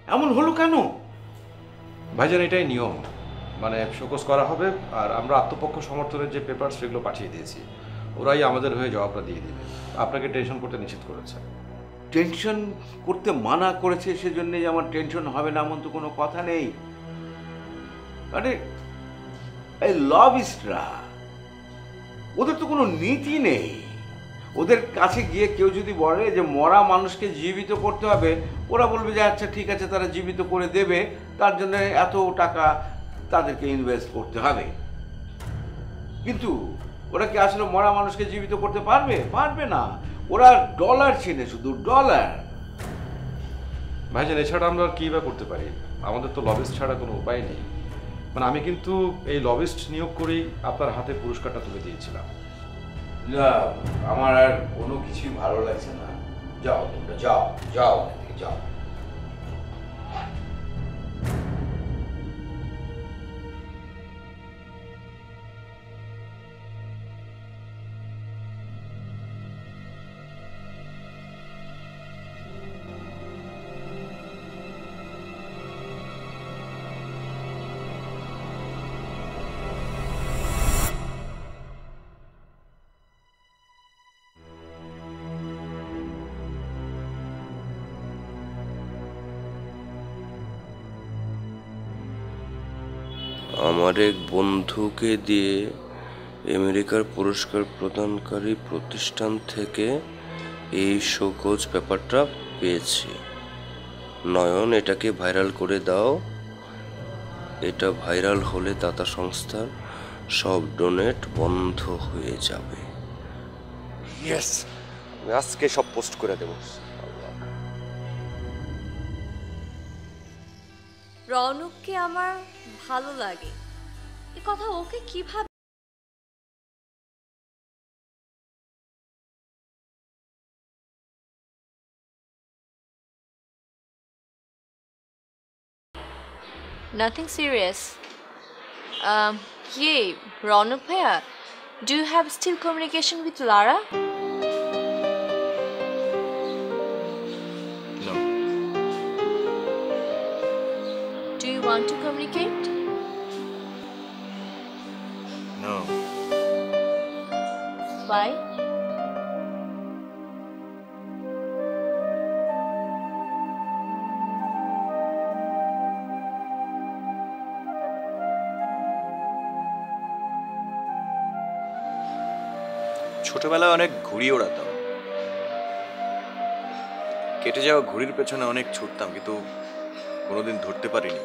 এমন হলো কেন? ভাইজান এটাই নিয়ম, মানে শোকজ করা হবে আর আমরা আত্মপক্ষ সমর্থনের যে পেপার সেগুলো পাঠিয়ে দিয়েছি, ওরাই আমাদের হয়ে জবাবটা দিয়ে দিবে। আপনাকে টেনশন করতে নিষেধ করেছে। টেনশন করতে মানা করেছে সেজন্য যে আমার টেনশন হবে না এমন তো কোনো কথা নেই। মানে এই লবিস্টরা, ওদের তো কোনো নীতি নেই। ওদের কাছে গিয়ে কেউ যদি বলে যে মরা মানুষকে জীবিত করতে হবে, ওরা বলবে যে আচ্ছা ঠিক আছে, তারা জীবিত করে দেবে, তার জন্য এত টাকা তাদেরকে ইনভেস্ট করতে হবে। কিন্তু ওরা কি আসলে মরা মানুষকে জীবিত করতে পারবে? পারবে না। ওরা ডলার চেনে, শুধু ডলার। ভাইজান এছাড়া আমরা কী বা করতে পারি? আমাদের তো লবিস্ট ছাড়া কোনো উপায় নেই। মানে আমি কিন্তু এই লবিস্ট নিয়োগ করেই আপনার হাতে পুরস্কারটা তুলে দিয়েছিলাম। না, আমার আর কোনো কিছুই ভালো লাগছে না। যাও তোমরা, যাও যাও, এখান থেকে যাও। আমার এক বন্ধুকে দিয়ে আমেরিকার পুরস্কার প্রদানকারী প্রতিষ্ঠান থেকে এই শোকজ পেপারটা পেয়েছি। নয়ন, এটাকে ভাইরাল করে দাও। এটা ভাইরাল হলে দাতা সংস্থার সব ডোনেট বন্ধ হয়ে যাবে। ইয়েস, আমি আজকে সব পোস্ট করে দেবো। রৌনককে আমার ভালো লাগে, এ কথা ওকে কিভাবে? Nothing serious. Yay, Ronak bhaiya, do you have still communication with Lara? No. Do you want to communicate? No. Why? ছোটবেলায় অনেক ঘুড়ি ওড়াতাম, কেটে যাওয়া ঘুড়ির পেছনে অনেক ছুটতাম, কিন্তু কোনোদিন ধরতে পারিনি।